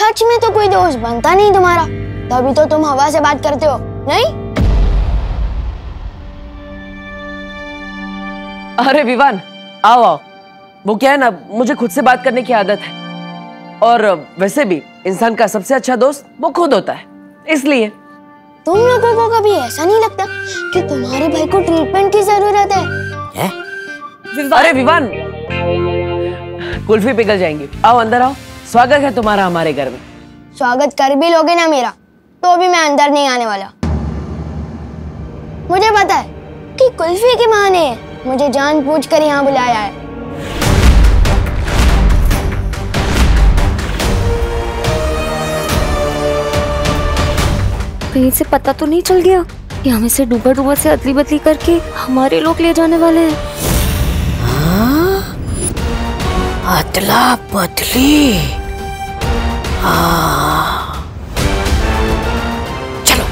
सच में तो कोई दोस्त बनता नहीं तुम्हारा, तभी तो तुम हवा से बात करते हो, नहीं? अरे विवान, आओ आओ। वो क्या है ना, मुझे खुद से बात करने की आदत है, और वैसे भी इंसान का सबसे अच्छा दोस्त वो खुद होता है, इसलिए। तुम लोगों को कभी ऐसा नहीं लगता कि तुम्हारे भाई को ट्रीटमेंट की जरूरत है? अरे विवान, कुल्फी पिघल जाएंगी, आओ अंदर आओ। स्वागत है तुम्हारा हमारे घर में। स्वागत कर भी लोगे ना मेरा, तो भी मैं अंदर नहीं आने वाला। मुझे पता है कि कुल्फी के बहाने मुझे जानबूझकर यहाँ बुलाया है। कहीं से पता तो नहीं चल गया कि हमें से डूबा डूबा से अदली बदली करके हमारे लोग ले जाने वाले हैं? अदला बदली। चलो।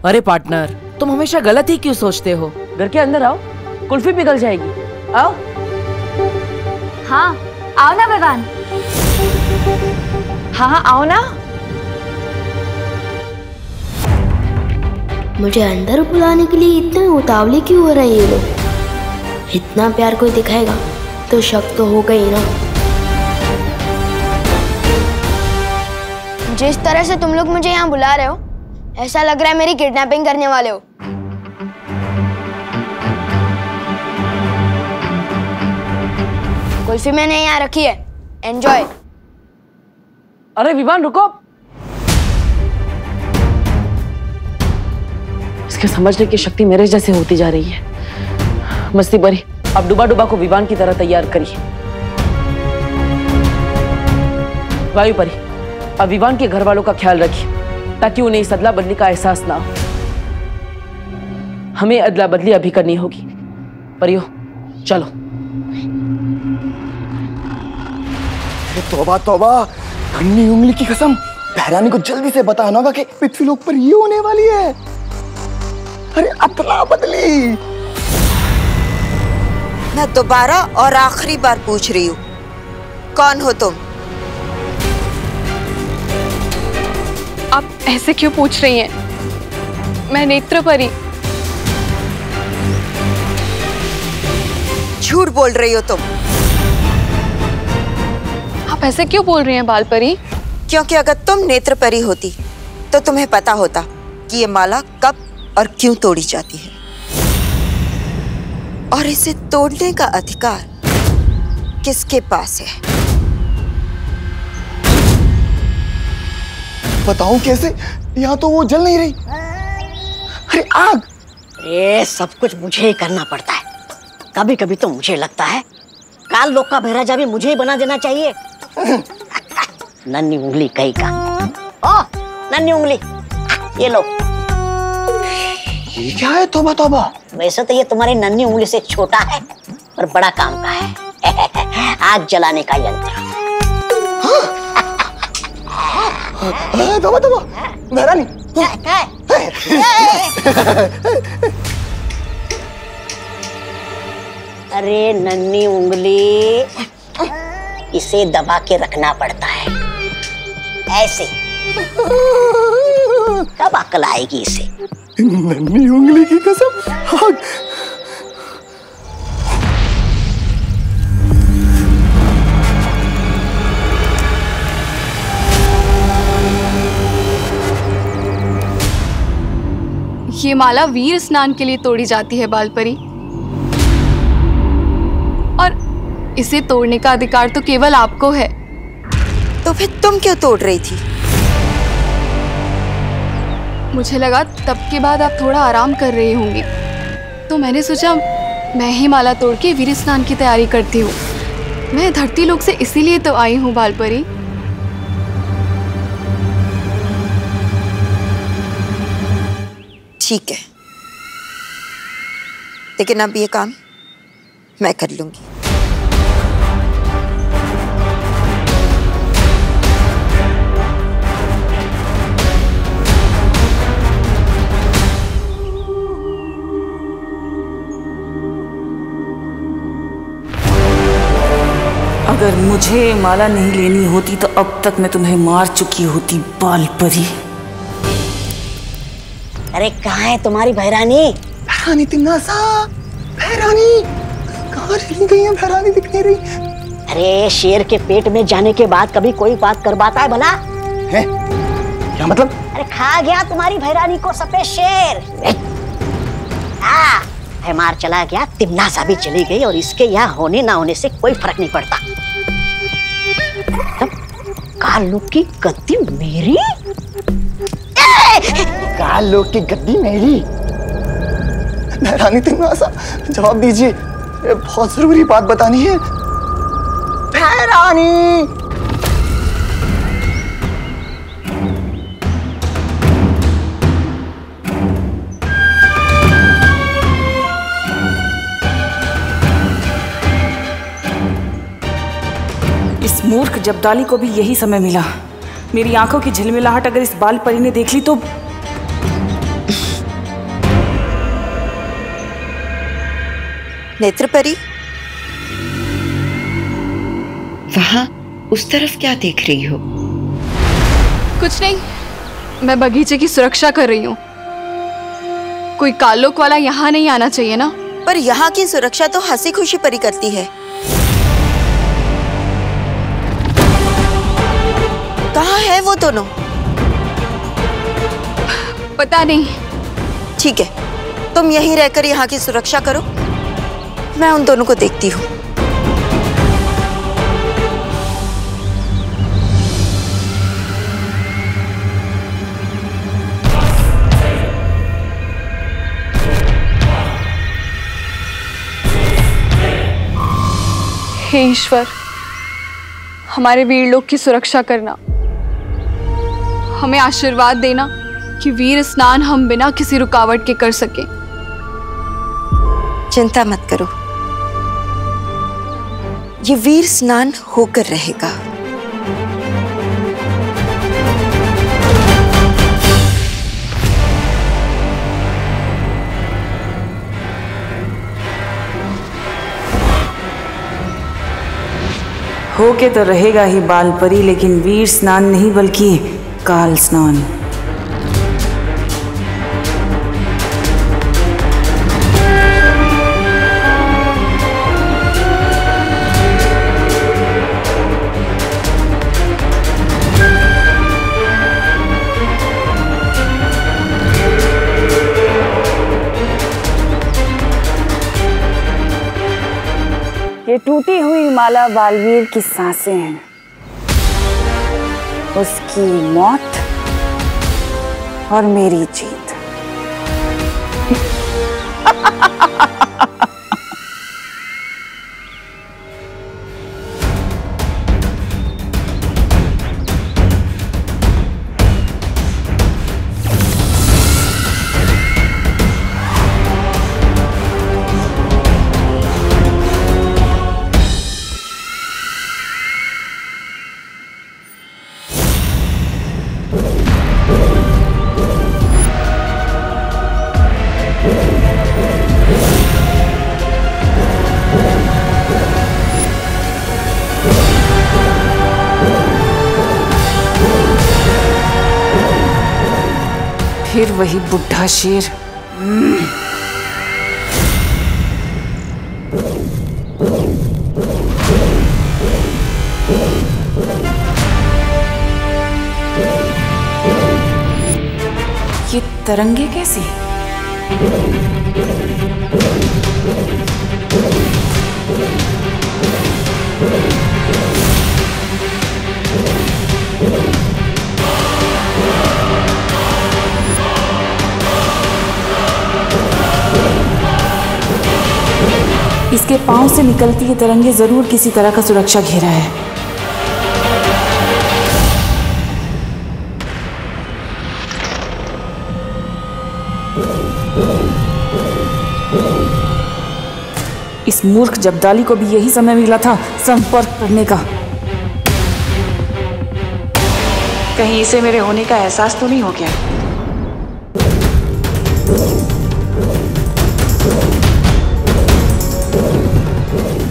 अरे पार्टनर, तुम हमेशा गलत ही क्यों सोचते हो? घर के अंदर आओ, कुल्फी पिघल जाएगी, आओ। हाँ, आओ ना विवान। हाँ आओ ना। मुझे अंदर बुलाने के लिए इतने उतावले क्यों हो रहे हैं ये लोग? इतना प्यार कोई दिखाएगा तो शक तो होगा ही ना। जिस तरह से तुम लोग मुझे यहाँ बुला रहे हो, ऐसा लग रहा है मेरी किडनैपिंग करने वाले हो। कुल्फी मैंने यहाँ रखी है, एंजॉय। अरे विवान रुको, इसके समझने की शक्ति मेरे जैसे होती जा रही है। मस्ती भरी, अब डुबा डुबा को विवान की तरह तैयार करिए। वायु परी, अब विवान के घर वालों का ख्याल रखिए ताकि उन्हें इस अदला बदली का एहसास ना हो। हमें अदला बदली अभी करनी होगी। परियो चलो। तौबा तौबा, नन्ही उंगली की कसम, बहरानी को जल्दी से बताना होगा कि पृथ्वी लोक पर ये होने वाली है। अरे अदला बदली। मैं दोबारा और आखिरी बार पूछ रही हूँ, कौन हो तुम? आप ऐसे क्यों पूछ रही हैं? मैं नेत्र परी। झूठ बोल रही हो तुम। आप ऐसे क्यों बोल रही हैं बाल परी? क्योंकि अगर तुम नेत्र परी होती तो तुम्हें पता होता कि ये माला कब और क्यों तोड़ी जाती है, और इसे तोड़ने का अधिकार किसके पास है। बताऊं कैसे? यहाँ तो वो जल नहीं रही। अरे आग! ये सब कुछ मुझे ही करना पड़ता है। कभी कभी तो मुझे लगता है काल लोक का महाराजा भी मुझे ही बना देना चाहिए। नन्ही उंगली कहीं का। ओ नन्ही उंगली, ये लो। ये क्या है? तौबा तौबा। वैसे तो ये तुम्हारी नन्ही उंगली से छोटा है और बड़ा काम का है। आग जलाने का यंत्र। तौबा तौबा, बहरानी। अरे नन्ही उंगली, इसे दबा के रखना पड़ता है ऐसे, तब अकल आएगी इसे। नन्ही उंगली की कसम, आग। ये माला वीर स्नान के लिए तोड़ी जाती है बाल परी, और इसे तोड़ने का अधिकार तो केवल आपको है। तो फिर तुम क्यों तोड़ रही थी? मुझे लगा तब के बाद आप थोड़ा आराम कर रही होंगी, तो मैंने सोचा मैं ही माला तोड़ के वीर स्नान की तैयारी करती हूँ। मैं धरती लोक से इसीलिए तो आई हूँ बाल परी। ठीक है, लेकिन अब ये काम मैं कर लूंगी। अगर मुझे माला नहीं लेनी होती तो अब तक मैं तुम्हें मार चुकी होती, बाल परी। अरे कहाँ है तुम्हारी भैरानी? भैरानी तिन्नासा, भैरानी कहाँ चली गई है? भैरानी दिख नहीं रही। अरे शेर के पेट में जाने के बाद कभी कोई बात कर पाता है भला? है? क्या मतलब? अरे खा गया तुम्हारी भैरानी को सफेद शेर। है मार चला गया, तिम्नासा भी चली गई और इसके यहाँ होने ना होने से कोई फर्क नहीं पड़ता। कालू की गद्दी मेरी? कालू की गद्दी मेरी? भैरानी तिन्नासा जवाब दीजिए, ये बहुत जरूरी बात बतानी है। भैरानी! इस मूर्ख जब्दाली को भी यही समय मिला। मेरी आंखों की झिलमिलाहट अगर इस बाल परी ने देख ली तो। नेत्र परी, वहां उस तरफ क्या देख रही हो? कुछ नहीं, मैं बगीचे की सुरक्षा कर रही हूँ। कोई कालोक वाला यहाँ नहीं आना चाहिए ना। पर यहाँ की सुरक्षा तो हंसी खुशी परी करती है। कहाँ है वो दोनों? पता नहीं। ठीक है, तुम यहीं रहकर यहाँ की सुरक्षा करो, मैं उन दोनों को देखती हूँ। हे ईश्वर, हमारे वीर लोग की सुरक्षा करना, हमें आशीर्वाद देना कि वीर स्नान हम बिना किसी रुकावट के कर सके। चिंता मत करो, ये वीर स्नान होकर रहेगा। होके तो रहेगा ही बाल परी, लेकिन वीर स्नान नहीं बल्कि काल स्नान। ये टूटी हुई माला बालवीर की सांसें हैं, उसकी मौत और मेरी जीत। फिर वही बुढ़ा शेर। ये तरंगे कैसी? इसके पांव से निकलती ये तरंगे जरूर किसी तरह का सुरक्षा घेरा है। इस मूर्ख जब्दाली को भी यही समय मिला था संपर्क करने का। कहीं इसे मेरे होने का एहसास तो नहीं हो गया?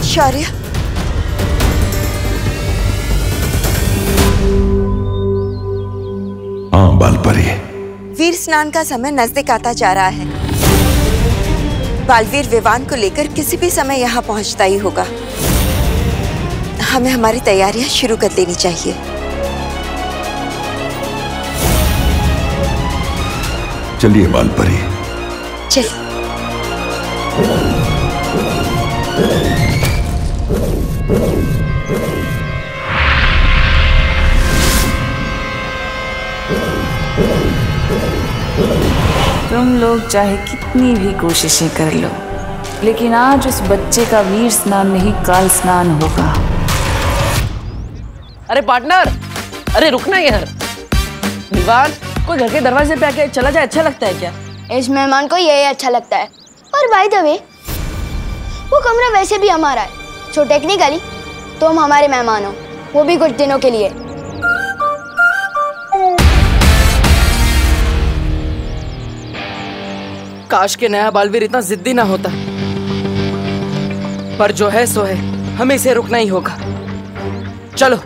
शौर्य, बालपरी। वीर स्नान का समय नजदीक आता जा रहा है। बालवीर विवान को लेकर किसी भी समय यहाँ पहुँचता ही होगा। हमें हमारी तैयारियां शुरू कर लेनी चाहिए। चलिए बालपरी। चलिए। तुम लोग चाहे कितनी भी कोशिशें कर लो, लेकिन आज उस बच्चे का वीर स्नान नहीं काल स्नान होगा। अरे पार्टनर, अरे रुकना यार। विवान, कोई घर के दरवाजे पे आके चला जाए अच्छा लगता है क्या? इस मेहमान को यही अच्छा लगता है। और बाय द वे, वो कमरा वैसे भी हमारा है, सो टेक्निकली तुम हमारे मेहमान हो, वो भी कुछ दिनों के लिए। काश के नया बालवीर इतना जिद्दी ना होता, पर जो है सो है, हमें इसे रुकना ही होगा। चलो।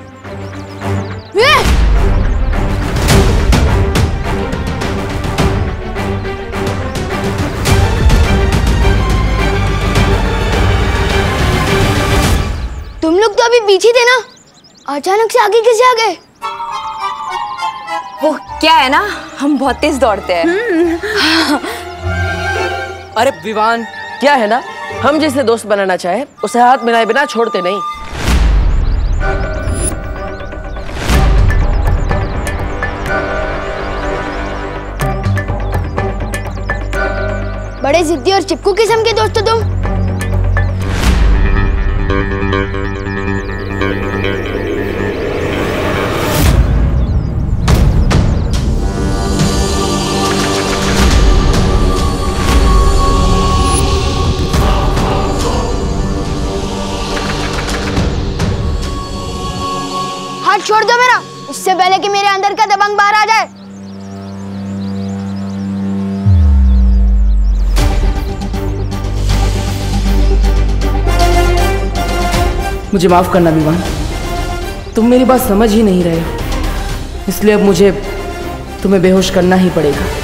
तुम लोग तो अभी पीछे थे ना, अचानक से आगे कैसे आ गए? वो क्या है ना, हम बहुत तेज दौड़ते हैं। अरे विवान, क्या है ना, हम जिसे दोस्त बनाना चाहे उसे हाथ मिलाए बिना छोड़ते नहीं। बड़े जिद्दी और चिपकू किस्म के दोस्त हो तुम। हाथ छोड़ दो मेरा, इससे पहले कि मेरे अंदर का दबंग बाहर आ जाए। मुझे माफ करना विवान, तुम मेरी बात समझ ही नहीं रहे हो, इसलिए अब मुझे तुम्हें बेहोश करना ही पड़ेगा।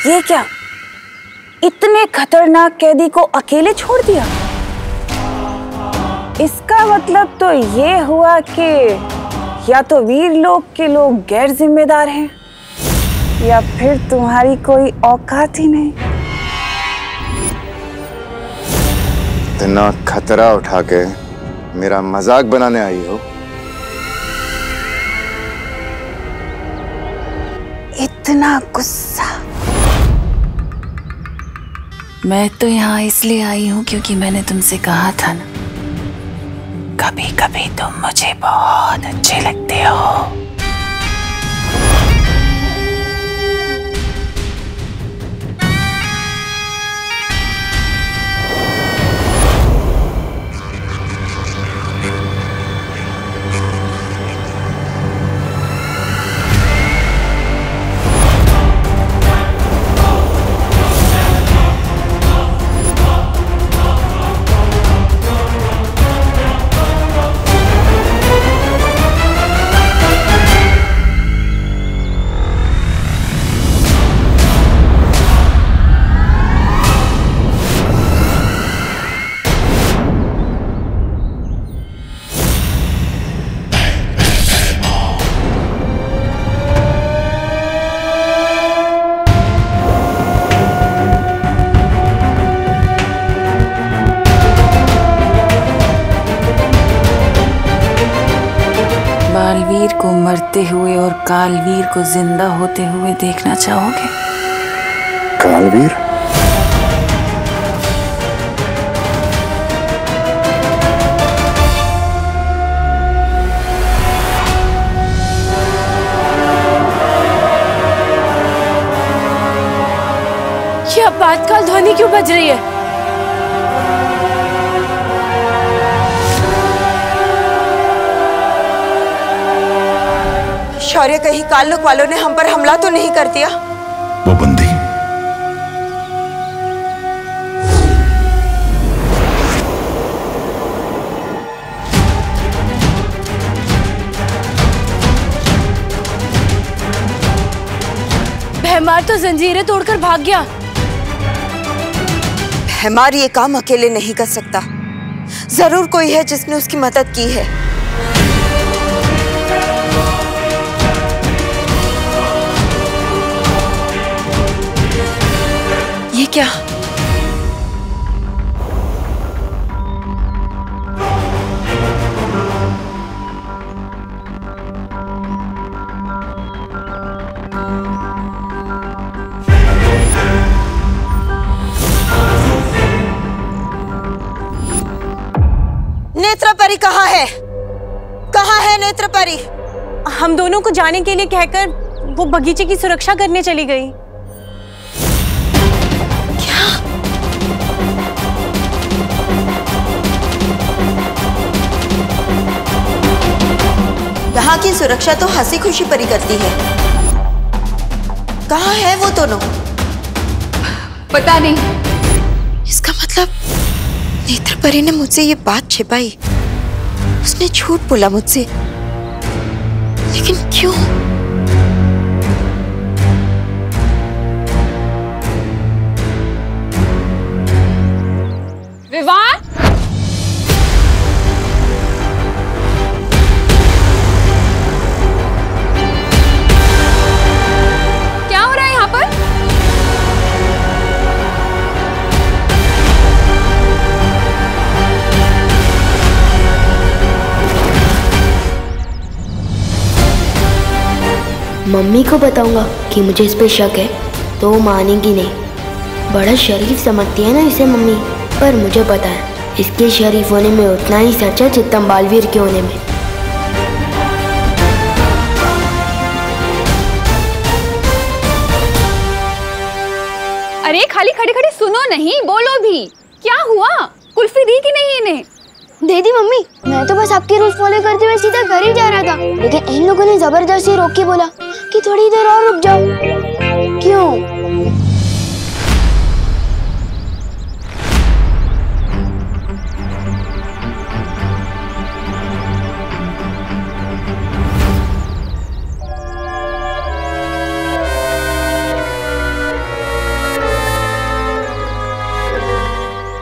ये क्या, इतने खतरनाक कैदी को अकेले छोड़ दिया? इसका मतलब तो ये हुआ कि या तो वीर लोग के लोग गैर जिम्मेदार हैं, या फिर तुम्हारी कोई औकात ही नहीं। इतना खतरा उठा के मेरा मजाक बनाने आई हो? इतना गुस्सा? मैं तो यहाँ इसलिए आई हूँ क्योंकि मैंने तुमसे कहा था ना, कभी कभी तुम मुझे बहुत अच्छे लगते हो। बालवीर को मरते हुए और कालवीर को जिंदा होते हुए देखना चाहोगे? कालवीर? अभी क्यों बज रही है? शौर्य, कहीं काल्लुक वालों ने हम पर हमला तो नहीं कर दिया? वो बंदी भैमार तो जंजीरें तोड़कर भाग गया। भैमार ये काम अकेले नहीं कर सकता। जरूर कोई है जिसने उसकी मदद की है। ये क्या? नेत्रपरी कहाँ है? कहाँ है नेत्रपरी? हम दोनों को जाने के लिए कहकर वो बगीचे की सुरक्षा करने चली गई। क्या? यहाँ की सुरक्षा तो हंसी खुशी परी करती है। कहाँ है वो दोनों? पता नहीं। इसका मतलब नेत्रपरी ने मुझसे ये बात छिपाई। उसने झूठ बोला मुझसे, लेकिन क्यों? विवान, क्या हो रहा है यहाँ पर? मम्मी को बताऊंगा कि मुझे इस पे शक है तो वो मानेगी नहीं। बड़ा शरीफ समझती है ना इसे मम्मी, पर मुझे पता है इसके शरीफ होने में उतना ही सच है जितना बालवीर के होने में। अरे खाली खड़ी खड़ी सुनो नहीं, बोलो भी। क्या हुआ? कुल्फी दी कि नहीं इन्हें? दे दी मम्मी। मैं तो बस आपके रूल्स फॉलो करते हुए सीधा घर ही जा रहा था, लेकिन इन लोगों ने जबरदस्ती रोक के बोला कि थोड़ी देर और रुक जाओ। क्यों?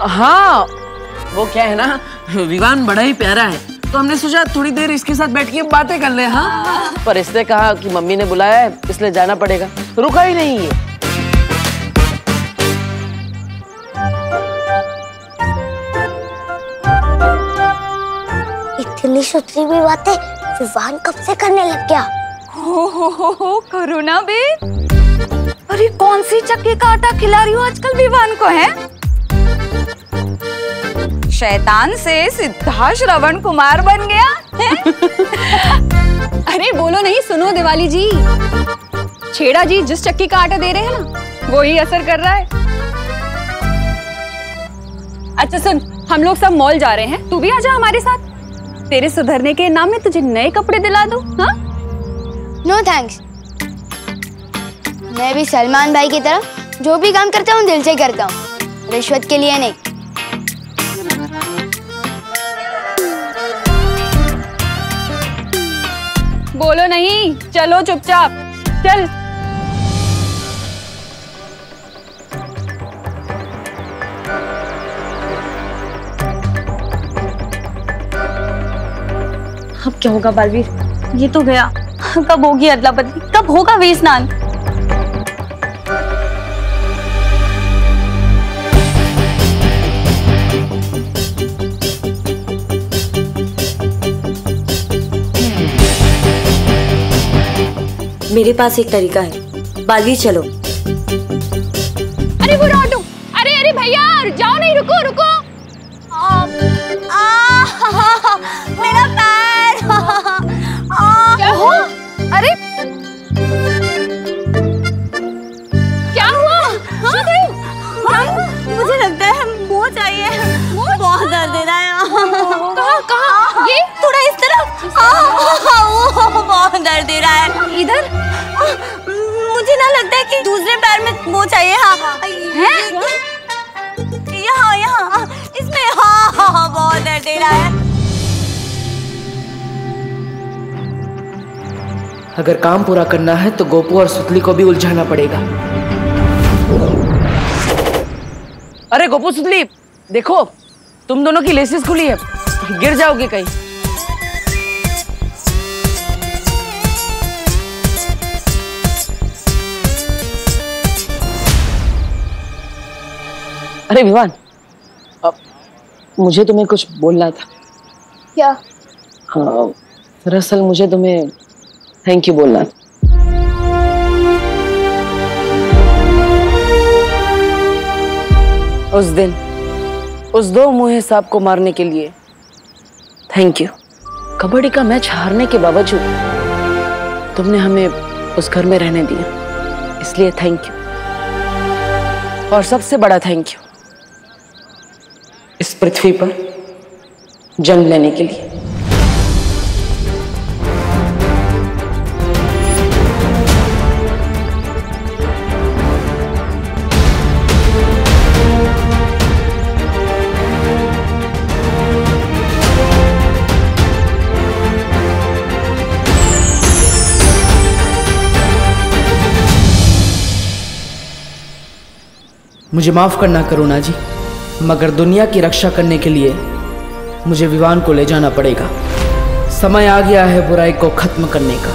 हाँ, वो क्या है ना, विवान बड़ा ही प्यारा है, तो हमने सोचा थोड़ी देर इसके साथ बैठ के बातें कर ले। हाँ, पर इसने कहा कि मम्मी ने बुलाया है इसलिए जाना पड़ेगा, रुका ही नहीं है। इतनी सुथरी भी बातें विवान कब से करने लग गया? हो करो ना बे। अरे कौन सी चक्की का आटा खिला रही हो आजकल विवान को? है शैतान से सीधा श्रवण कुमार बन गया है? अरे बोलो नहीं, सुनो दिवाली जी, छेड़ा जी जिस चक्की का आटा दे रहे हैं ना वो ही असर कर रहा है। अच्छा सुन, हम लोग सब मॉल जा रहे हैं, तू भी आजा हमारे साथ। तेरे सुधरने के नाम में तुझे नए कपड़े दिला दूं। हाँ? No thanks. मैं भी सलमान भाई की तरह जो भी काम करता हूँ दिल से करता हूँ, रिश्वत के लिए नहीं। बोलो नहीं, चलो चुपचाप चल। अब क्या होगा बालवीर? ये तो गया, कब होगी अदला बदली, कब होगा वे स्नान? मेरे पास एक तरीका है, बालवीर चलो। अरे वो ऑटो, अरे अरे भैया जाओ नहीं, रुको रुको। मेरा पैर। क्या हुआ? अरे क्या हुआ? वो चाहिए, बहुत दर्द दे रहा है। कहाँ? ये थोड़ा इस तरफ। वो बहुत दर्द दे रहा है। इधर? मुझे ना लगता है कि दूसरे पैर में वो चाहिए। हाँ यहाँ इसमें। हाँ बहुत दर्द दे रहा है। अगर काम पूरा करना है तो गोपू और सुतली को भी उलझाना पड़ेगा। अरे गोपू सुतली, देखो तुम दोनों की लेसेस खुली है, गिर जाओगे कहीं। अरे विवान, अब मुझे तुम्हें कुछ बोलना था। क्या? हाँ, दरअसल मुझे तुम्हें थैंक यू बोलना था। उस दिन उस दो मुँहे सांप को मारने के लिए थैंक यू। कबड्डी का मैच हारने के बावजूद तुमने हमें उस घर में रहने दिया, इसलिए थैंक यू। और सबसे बड़ा थैंक यू इस पृथ्वी पर जन्म लेने के लिए। मुझे माफ करना करुणा जी, मगर दुनिया की रक्षा करने के लिए मुझे विवान को ले जाना पड़ेगा। समय आ गया है बुराई को खत्म करने का।